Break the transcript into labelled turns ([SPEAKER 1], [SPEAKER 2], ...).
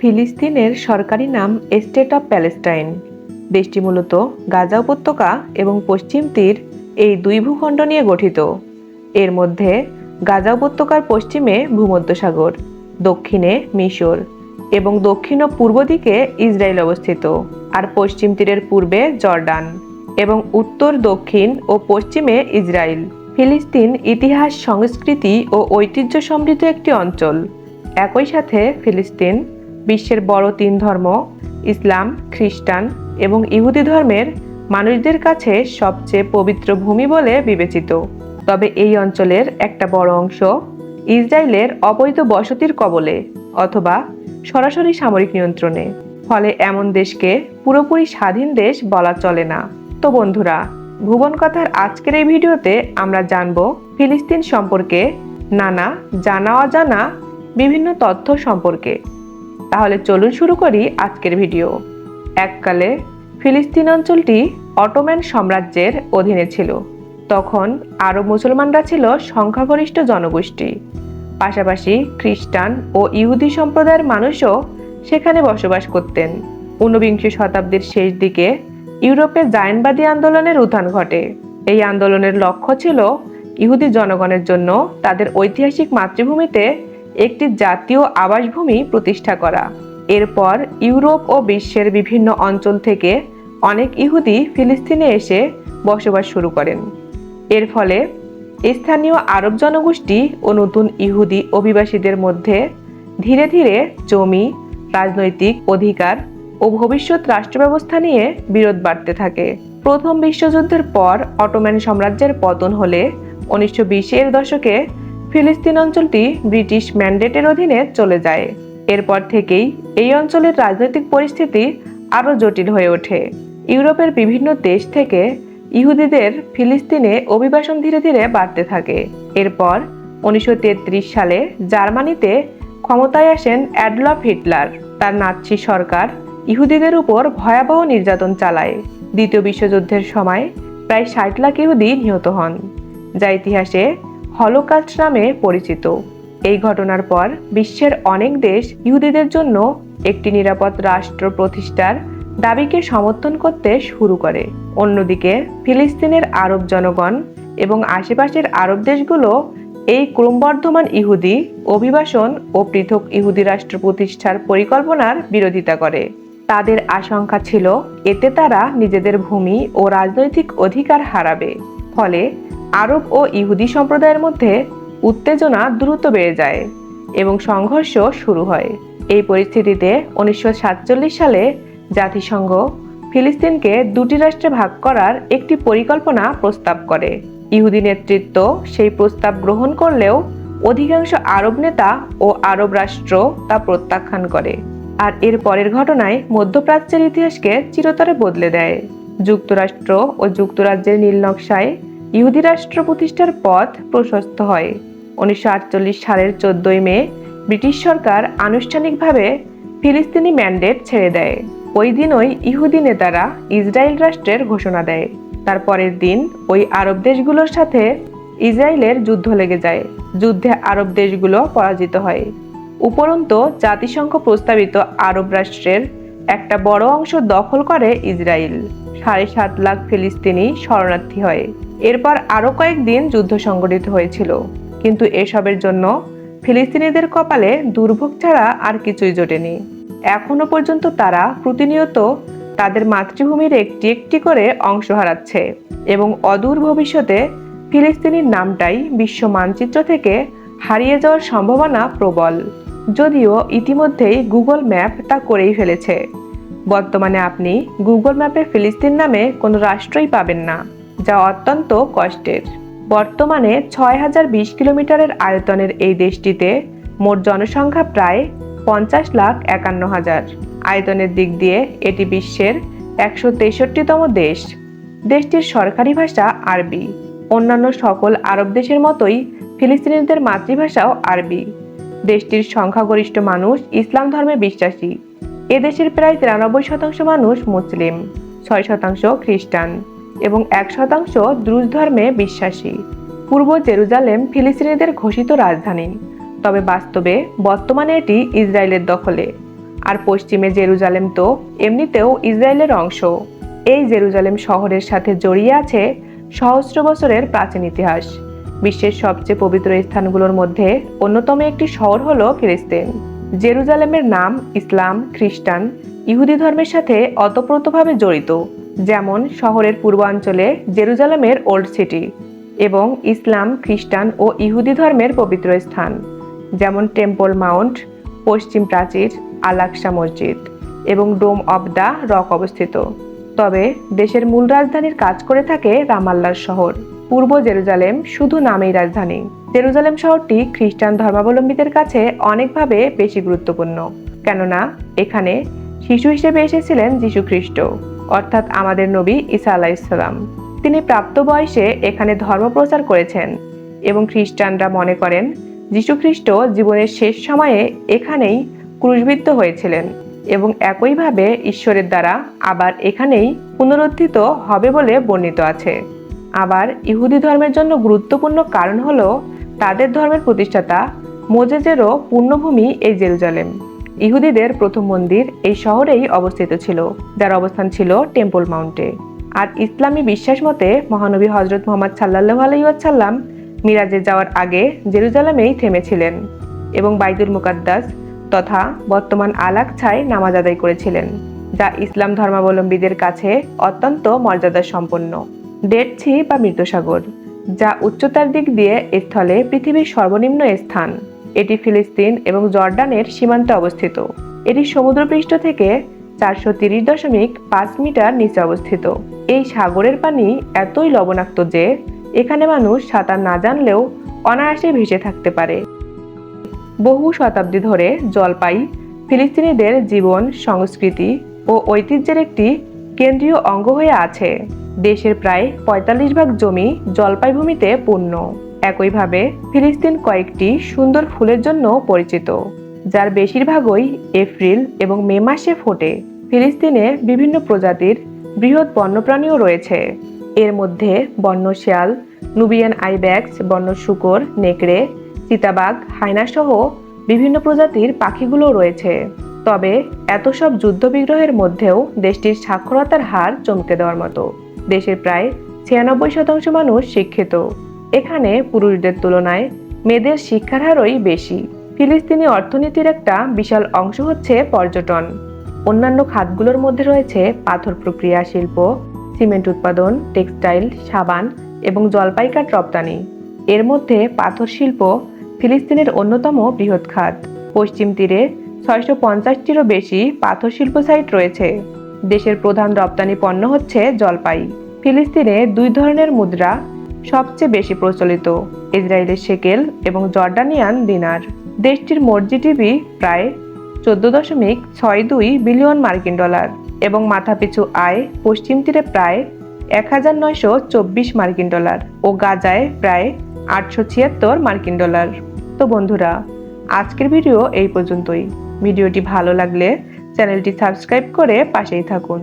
[SPEAKER 1] ফিলিস্তিনের সরকারি নাম স্টেট অব প্যালেস্টাইন। দেশটি মূলত গাজা উপত্যকা এবং পশ্চিম তীর এই দুই ভূখণ্ড নিয়ে গঠিত। এর মধ্যে গাজা উপত্যকার পশ্চিমে ভূমধ্যসাগর, দক্ষিণে মিশর এবং দক্ষিণ ও পূর্ব দিকে ইসরায়েল অবস্থিত, আর পশ্চিম তীরের পূর্বে জর্ডান এবং উত্তর, দক্ষিণ ও পশ্চিমে ইসরায়েল। ফিলিস্তিন ইতিহাস, সংস্কৃতি ও ঐতিহ্য সমৃদ্ধ একটি অঞ্চল। একই সাথে ফিলিস্তিন বিশ্বের বড় তিন ধর্ম ইসলাম, খ্রিস্টান এবং ইহুদি ধর্মের মানুষদের কাছে সবচেয়ে পবিত্র ভূমি বলে বিবেচিত। তবে এই অঞ্চলের একটা বড় অংশ ইসরায়েলের অবৈধ বসতির কবলে অথবা সরাসরি সামরিক নিয়ন্ত্রণে। ফলে এমন দেশকে পুরোপুরি স্বাধীন দেশ বলা চলে না। তো বন্ধুরা, ভুবন কথার আজকের এই ভিডিওতে আমরা জানব ফিলিস্তিন সম্পর্কে নানা জানা অজানা বিভিন্ন তথ্য সম্পর্কে। তাহলে চলুন শুরু করি আজকের ভিডিও। এককালে ফিলিস্তিন অঞ্চলটি অটোম্যান সাম্রাজ্যের অধীনে ছিল। তখন আরব মুসলমানরা ছিল সংখ্যাগরিষ্ঠ জনগোষ্ঠী। পাশাপাশি খ্রিস্টান ও ইহুদি সম্প্রদায়ের মানুষও সেখানে বসবাস করতেন। ঊনবিংশ শতাব্দীর শেষ দিকে ইউরোপে জায়নবাদী আন্দোলনের উত্থান ঘটে। এই আন্দোলনের লক্ষ্য ছিল ইহুদি জনগণের জন্য তাদের ঐতিহাসিক মাতৃভূমিতে একটি জাতীয় আবাসভূমি প্রতিষ্ঠা করা। এরপর ইউরোপ ও বিশ্বের বিভিন্ন অঞ্চল থেকে অনেক ইহুদি ফিলিস্তিনে এসে বসবাস শুরু করেন। এর ফলে স্থানীয় আরব জনগোষ্ঠী ও নতুন ইহুদি অভিবাসীদের মধ্যে ধীরে ধীরে জমি, রাজনৈতিক অধিকার ও ভবিষ্যৎ রাষ্ট্র ব্যবস্থা নিয়ে বিরোধ বাড়তে থাকে। প্রথম বিশ্বযুদ্ধের পর অটোম্যান সাম্রাজ্যের পতন হলে 1920-এর দশকে ফিলিস্তিন অঞ্চলটি ব্রিটিশ ম্যান্ডেটের অধীনে চলে যায়। এরপর থেকেই এই অঞ্চলের রাজনৈতিক পরিস্থিতি আরও জটিল হয়ে ওঠে। ইউরোপের বিভিন্ন দেশ থেকে ইহুদিদের ফিলিস্তিনে অভিবাসন ধীরে ধীরে বাড়তে থাকে। এরপর 1933 সালে জার্মানিতে ক্ষমতায় আসেন অ্যাডলফ হিটলার। তার নাৎসি সরকার ইহুদিদের উপর ভয়াবহ নির্যাতন চালায়। দ্বিতীয় বিশ্বযুদ্ধের সময় প্রায় 60 লাখ ইহুদি নিহত হন, যা ইতিহাসে হলোকাস্ট নামে পরিচিত। এই ঘটনার পর বিশ্বের অনেক দেশ ইহুদিদের জন্য একটি নিরাপদ রাষ্ট্র প্রতিষ্ঠার দাবিকে সমর্থন করতে শুরু করে। অন্যদিকে ফিলিস্তিনের আরব জনগণ এবং আশেপাশের আরব দেশগুলো এই ক্রমবর্ধমান ইহুদি অভিবাসন ও পৃথক ইহুদি রাষ্ট্র প্রতিষ্ঠার পরিকল্পনার বিরোধিতা করে। তাদের আশঙ্কা ছিল এতে তারা নিজেদের ভূমি ও রাজনৈতিক অধিকার হারাবে। ফলে আরব ও ইহুদি সম্প্রদায়ের মধ্যে উত্তেজনা দ্রুত বেড়ে যায় এবং সংঘর্ষ শুরু হয়। এই পরিস্থিতিতে 1947 সালে জাতিসংঘ ফিলিস্তিনকে দুটি রাষ্ট্রে ভাগ করার একটি পরিকল্পনা প্রস্তাব করে। ইহুদি নেতৃত্ব সেই প্রস্তাব গ্রহণ করলেও অধিকাংশ আরব নেতা ও আরব রাষ্ট্র তা প্রত্যাখ্যান করে। আর এর পরের ঘটনায় মধ্যপ্রাচ্যের ইতিহাসকে চিরতরে বদলে দেয়। যুক্তরাষ্ট্র ও যুক্তরাজ্যের নীলনকশায় ইহুদি রাষ্ট্র প্রতিষ্ঠার পথ প্রশস্ত হয়। 1948 সালের 14 মে ব্রিটিশ সরকার আনুষ্ঠানিকভাবে ফিলিস্তিনি ম্যান্ডেট ছেড়ে দেয়। ওই দিনই ইহুদি নেতারা ইসরায়েল রাষ্ট্রের ঘোষণা দেয়। তার পরের দিন ওই আরব দেশগুলোর সাথে ইসরায়েলের যুদ্ধ লেগে যায়। যুদ্ধে আরব দেশগুলো পরাজিত হয়। উপরন্তু জাতিসংঘ প্রস্তাবিত আরব রাষ্ট্রের একটা বড় অংশ দখল করে ইসরায়েল। 7.5 লাখ ফিলিস্তিনি শরণার্থী হয়। এরপর আরও কয়েকদিন যুদ্ধ সংঘটিত হয়েছিল, কিন্তু এসবের জন্য ফিলিস্তিনিদের কপালে দুর্ভোগ ছাড়া আর কিছুই জোটেনি। এখনো পর্যন্ত তারা প্রতিনিয়ত তাদের মাতৃভূমির একটি একটি করে অংশ হারাচ্ছে এবং অদূর ভবিষ্যতে ফিলিস্তিনির নামটাই বিশ্ব মানচিত্র থেকে হারিয়ে যাওয়ার সম্ভাবনা প্রবল। যদিও ইতিমধ্যেই গুগল ম্যাপ তা করেই ফেলেছে। বর্তমানে আপনি গুগল ম্যাপে ফিলিস্তিন নামে কোনো রাষ্ট্রই পাবেন না, যা অত্যন্ত কষ্টের। বর্তমানে 6020 কিলোমিটারের আয়তনের এই দেশটিতে মোট জনসংখ্যা প্রায় 50,51,000। আয়তনের দিক দিয়ে এটি বিশ্বের 163তম দেশ। দেশটির সরকারি ভাষা আরবি। অন্যান্য সকল আরব দেশের মতোই ফিলিস্তিনিদের মাতৃভাষাও আরবি। দেশটির সংখ্যাগরিষ্ঠ মানুষ ইসলাম ধর্মে বিশ্বাসী। এদেশের প্রায় 93% মানুষ মুসলিম, 6% খ্রিস্টান এবং 1% দ্রুজ ধর্মে বিশ্বাসী। পূর্ব জেরুজালেম ফিলিস্তিনিদের ঘোষিত রাজধানী, তবে বাস্তবে বর্তমানে এটি ইসরায়েলের দখলে। আর পশ্চিমে জেরুজালেম তো এমনিতেও ইসরায়েলের অংশ। এই জেরুজালেম শহরের সাথে জড়িয়ে আছে সহস্র বছরের প্রাচীন ইতিহাস। বিশ্বের সবচেয়ে পবিত্র স্থানগুলোর মধ্যে অন্যতম একটি শহর হলো ফিলিস্তিন। জেরুজালেমের নাম ইসলাম, খ্রিস্টান, ইহুদি ধর্মের সাথে ওতপ্রোতভাবে জড়িত। যেমন শহরের পূর্বাঞ্চলে জেরুজালেমের ওল্ড সিটি এবং ইসলাম, খ্রিস্টান ও ইহুদি ধর্মের পবিত্র স্থান, যেমন টেম্পল মাউন্ট, পশ্চিম প্রাচীর, আল আকসা মসজিদ এবং ডোম অব দ্য রক অবস্থিত। তবে দেশের মূল রাজধানীর কাজ করে থাকে রামাল্লার শহর। পূর্ব জেরুজালেম শুধু নামেই রাজধানী। জেরুজালেম শহরটি খ্রিস্টান ধর্মাবলম্বীদের কাছে অনেকভাবে বেশি গুরুত্বপূর্ণ, কেননা এখানে শিশু হিসেবে এসেছিলেন যীশু খ্রিস্ট, অর্থাৎ আমাদের নবী ঈসা আলাইহিসসালাম। তিনি প্রাপ্ত বয়সে এখানে ধর্ম প্রচার করেছেন এবং খ্রিস্টানরা মনে করেন যীশু খ্রিস্ট জীবনের শেষ সময়ে এখানেই ক্রুশবিদ্ধ হয়েছিলেন এবং একইভাবে ঈশ্বরের দ্বারা আবার এখানেই পুনরুত্থিত হবে বলে বর্ণিত আছে। আবার ইহুদি ধর্মের জন্য গুরুত্বপূর্ণ কারণ হলো তাদের ধর্মের প্রতিষ্ঠাতা মোজেজেরও পূর্ণভূমি এই জেরুজালেম। ইহুদিদের প্রথম মন্দির এই শহরেই অবস্থিত ছিল, যার অবস্থান ছিল টেম্পল মাউন্টে। আর ইসলামী বিশ্বাস মতে মহানবী হযরত মুহাম্মদ সাল্লাল্লাহু আলাইহি ওয়াসাল্লাম মিরাজে যাওয়ার আগে জেরুজালেমেই থেমেছিলেন এবং বাইতুল মুকাদ্দাস তথা বর্তমান আল আকসায় নামাজ আদায় করেছিলেন, যা ইসলাম ধর্মাবলম্বীদের কাছে অত্যন্ত মর্যাদা সম্পন্ন। ডেড সি বা মৃতসাগর, যা উচ্চতার দিক দিয়ে স্থলে পৃথিবীর সর্বনিম্ন স্থান। এটি ফিলিস্তিন এবং জর্ডানের সীমান্তে অবস্থিত। এটি সমুদ্রপৃষ্ঠ থেকে 430.5 মিটার নিচে অবস্থিত। এই সাগরের পানি এতই লবণাক্ত যে এখানে মানুষ সাঁতার না জানলেও অনায়াসে ভেসে থাকতে পারে। বহু শতাব্দী ধরে জলপাই ফিলিস্তিনিদের জীবন, সংস্কৃতি ও ঐতিহ্যের একটি কেন্দ্রীয় অঙ্গ হয়ে আছে। দেশের প্রায় 45% জমি জলপাই ভূমিতে পূর্ণ। একইভাবে ফিলিস্তিন কয়েকটি সুন্দর ফুলের জন্য পরিচিত, যার বেশিরভাগই এপ্রিল এবং মে মাসে ফোটে। ফিলিস্তিনে বিভিন্ন প্রজাতির বৃহৎ বন্যপ্রাণীও রয়েছে। এর মধ্যে বন্য শেয়াল, নুবিয়ান আইব্যাক্স, বন্য শূকর, নেকড়ে, চিতাবাঘ, হায়না সহ বিভিন্ন প্রজাতির পাখিগুলো রয়েছে। তবে এত সব যুদ্ধবিগ্রহের মধ্যেও দেশটির সাক্ষরতার হার চমকে দেওয়ার মতো। দেশের প্রায় 96% মানুষ শিক্ষিত। এখানে পুরুষদের তুলনায় মেয়েদের শিক্ষার হারই বেশি। ফিলিস্তিনি অর্থনীতির একটা বিশাল অংশ হচ্ছে পর্যটন। অন্যান্য খাতগুলোর মধ্যে রয়েছে পাথর প্রক্রিয়া শিল্প, সিমেন্ট উৎপাদন, টেক্সটাইল, সাবান এবং জলপাই কাঠ রপ্তানি। এর মধ্যে পাথর শিল্প ফিলিস্তিনের অন্যতম বৃহৎ খাত। পশ্চিম তীরে 650টিরও বেশি পাথর শিল্প সাইট রয়েছে। দেশের প্রধান রপ্তানি পণ্য হচ্ছে জলপাই। ফিলিস্তিনে দুই ধরনের মুদ্রা সবচেয়ে বেশি প্রচলিত, ইসরায়েলের শেকেল এবং জর্ডানিয়ান দিনার। দেশটির মোট জিডিপি প্রায় 14.62 বিলিয়ন মার্কিন ডলার এবং মাথাপিছু আয় পশ্চিম তীরে প্রায় 1924 মার্কিন ডলার ও গাজায় প্রায় 876 মার্কিন ডলার। তো বন্ধুরা, আজকের ভিডিও এই পর্যন্তই। ভিডিওটি ভালো লাগলে চ্যানেলটি সাবস্ক্রাইব করে পাশেই থাকুন।